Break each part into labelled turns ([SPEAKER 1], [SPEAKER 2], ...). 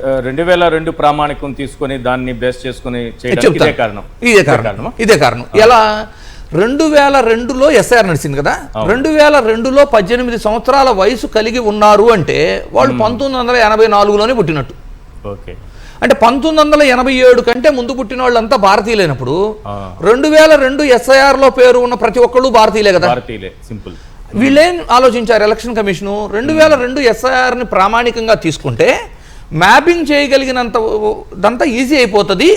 [SPEAKER 1] 2002 ప్రామాణికం తీసుకొని దాన్ని బేస్ చేసుకుని చేయడానికి
[SPEAKER 2] ఇదే కారణం. ఎలా 2002లో ఎస్ఐఆర్ నడిచింది కదా, 2002లో 18 సంవత్సరాల వయసు కలిగి ఉన్నారు అంటే వాళ్ళు 1984లోనే పుట్టినట్టు. అంటే 1987 కంటే ముందు పుట్టిన వాళ్ళంతా భారతీయులైనప్పుడు 2002 ఎస్ఐఆర్లో పేరు ఉన్న ప్రతి ఒక్కళ్ళు భారతీయులే కదా.
[SPEAKER 1] సింపుల్.
[SPEAKER 2] వీళ్ళేం ఆలోచించారు ఎలక్షన్ కమిషను, 2002 ఎస్ఐఆర్ని ప్రామాణికంగా తీసుకుంటే మ్యాపింగ్ చేయగలిగినంత ఈజీ అయిపోతుంది,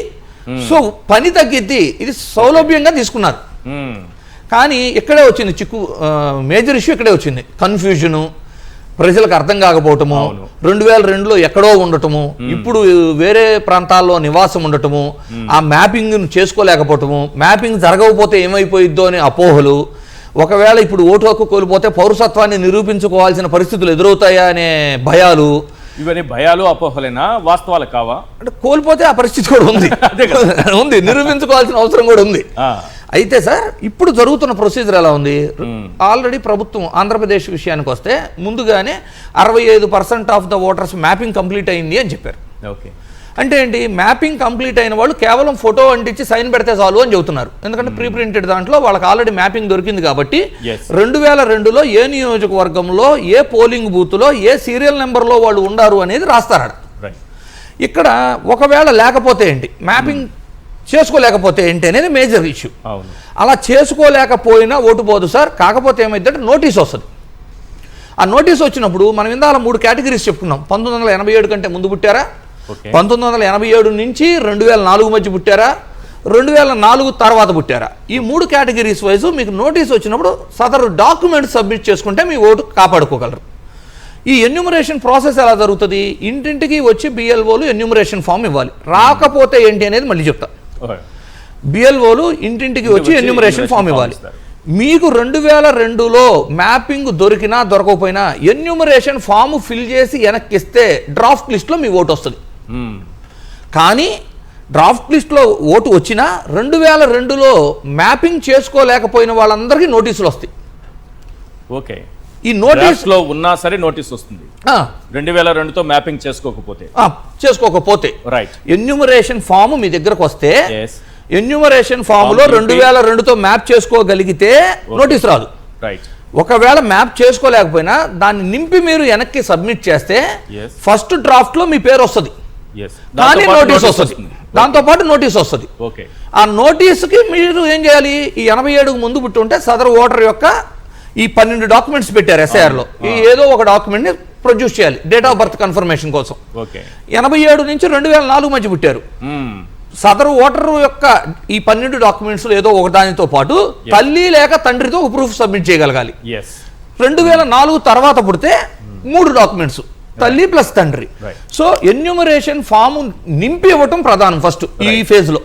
[SPEAKER 2] సో పని తగ్గిద్ది, ఇది సౌలభ్యంగా తీసుకున్నారు. కానీ ఇక్కడే వచ్చింది చిక్కు, మేజర్ ఇష్యూ ఇక్కడే వచ్చింది. కన్ఫ్యూజను, ప్రజలకు అర్థం కాకపోవటము, 2002లో ఎక్కడో ఉండటము, ఇప్పుడు వేరే ప్రాంతాల్లో నివాసం ఉండటము, ఆ మ్యాపింగ్ చేసుకోలేకపోవటము, మ్యాపింగ్ జరగకపోతే ఏమైపోయిద్దో అనే అపోహలు, ఒకవేళ ఇప్పుడు ఓటు హక్కు కోల్పోతే పౌరసత్వాన్ని నిరూపించుకోవాల్సిన పరిస్థితులు ఎదురవుతాయా అనే భయాలు.
[SPEAKER 1] ఇవన్నీ భయాలు అపోహలేనా, వాస్తవాలు కావా?
[SPEAKER 2] అంటే కోల్పోతే ఆ పరిస్థితి కూడా ఉంది, నిరూపించుకోవాల్సిన అవసరం కూడా ఉంది. అయితే సార్ ఇప్పుడు జరుగుతున్న ప్రొసీజర్ ఎలా ఉంది, ఆల్రెడీ ప్రభుత్వం ఆంధ్రప్రదేశ్ విషయానికి వస్తే ముందుగానే 65% of the voters mapping complete అయింది అని చెప్పారు. అంటే ఏంటి, మ్యాపింగ్ కంప్లీట్ అయిన వాళ్ళు కేవలం ఫోటో అంటించి సైన్ పెడితే చాలు అని చెబుతున్నారు. ఎందుకంటే ప్రీ ప్రింటెడ్ దాంట్లో వాళ్ళకి ఆల్రెడీ మ్యాపింగ్ దొరికింది కాబట్టి 2002లో ఏ నియోజకవర్గంలో ఏ పోలింగ్ బూత్లో ఏ సీరియల్ నెంబర్లో వాళ్ళు ఉండారు అనేది రాస్తారు. ఇక్కడ ఒకవేళ లేకపోతే ఏంటి, మ్యాపింగ్ చేసుకోలేకపోతే ఏంటి అనేది మేజర్ ఇష్యూ. అలా చేసుకోలేకపోయినా ఓటు పోదు సార్. కాకపోతే ఏమైందంటే నోటీస్ వస్తుంది. ఆ నోటీస్ వచ్చినప్పుడు మనం ఇందాక 3 కేటగిరీస్ చెప్పుకున్నాం. 1987 కంటే ముందు పుట్టారా, 1987 నుంచి 2004 మధ్య పుట్టారా, 2004 తర్వాత పుట్టారా, ఈ 3 కేటగిరీస్ వైజ్ మీకు నోటీస్ వచ్చినప్పుడు సదరు డాక్యుమెంట్ సబ్మిట్ చేసుకుంటే మీ ఓటు కాపాడుకోగలరు. ఈ ఎన్యూమరేషన్ ప్రాసెస్ ఎలా జరుగుతుంది, ఇంటింటికి వచ్చి బిఎల్ఓలు ఎన్యూమరేషన్ ఫామ్ ఇవ్వాలి. రాకపోతే ఏంటి అనేది మళ్ళీ చెప్తా. బిఎల్ఓలు ఇంటింటికి వచ్చి ఎన్యూమరేషన్ ఫామ్ ఇవ్వాలి. మీకు 2002లో మ్యాపింగ్ దొరికినా దొరకకపోయినా ఎన్యూమరేషన్ ఫామ్ ఫిల్ చేసి వెనక్కిస్తే డ్రాఫ్ట్ లిస్ట్లో మీ ఓటు వస్తుంది. కానీ డ్రాఫ్ట్ లిస్ట్లో ఓటు వచ్చినా 2002లో మ్యాపింగ్ చేసుకోలేకపోయిన వాళ్ళందరికీ నోటీసులు వస్తాయి.
[SPEAKER 1] ఓకే,
[SPEAKER 2] ఈ నోటీస్ లో
[SPEAKER 1] ఉన్నా సరే నోటీస్ వస్తుంది. 2002తో మ్యాపింగ్ చేసుకోకపోతే
[SPEAKER 2] రైట్. ఎన్యూమరేషన్ ఫామ్ మీ దగ్గరకు వస్తే ఎన్యూమరేషన్ ఫామ్ లో 2002తో మ్యాప్ చేసుకోగలిగితే నోటీస్ రాదు. ఒకవేళ మ్యాప్ చేసుకోలేకపోయినా దాన్ని నింపి మీరు వెనక్కి సబ్మిట్ చేస్తే ఫస్ట్ డ్రాఫ్ట్ లో మీ పేరు వస్తుంది, కానీ నోటీస్ వస్తుంది, దాంతో పాటు నోటీస్ వస్తుంది. ఆ నోటీస్కి మీరు ఏం చేయాలి, ఈ 87కు ముందు పుట్టి ఉంటే సదరు ఓటర్ యొక్క ఈ 12 డాక్యుమెంట్స్ పెట్టారు ఎస్ఐఆర్లో, ఈ ఏదో ఒక డాక్యుమెంట్ని ప్రొడ్యూస్ చేయాలి డేట్ ఆఫ్ బర్త్ కన్ఫర్మేషన్ కోసం. 87 నుంచి 2004 మధ్య పుట్టారు, సదరు ఓటర్ యొక్క ఈ 12 డాక్యుమెంట్స్ ఏదో ఒక దానితో పాటు తల్లి లేక తండ్రితో ఒక ప్రూఫ్ సబ్మిట్ చేయగలగాలి. 2004 తర్వాత పుడితే 3 డాక్యుమెంట్స్, తల్లి ప్లస్ తండ్రి. సో ఎన్యూమరేషన్ ఫామ్ నింపి ఇవ్వటం ప్రధానం ఫస్ట్ ఈ ఫేజ్ లో.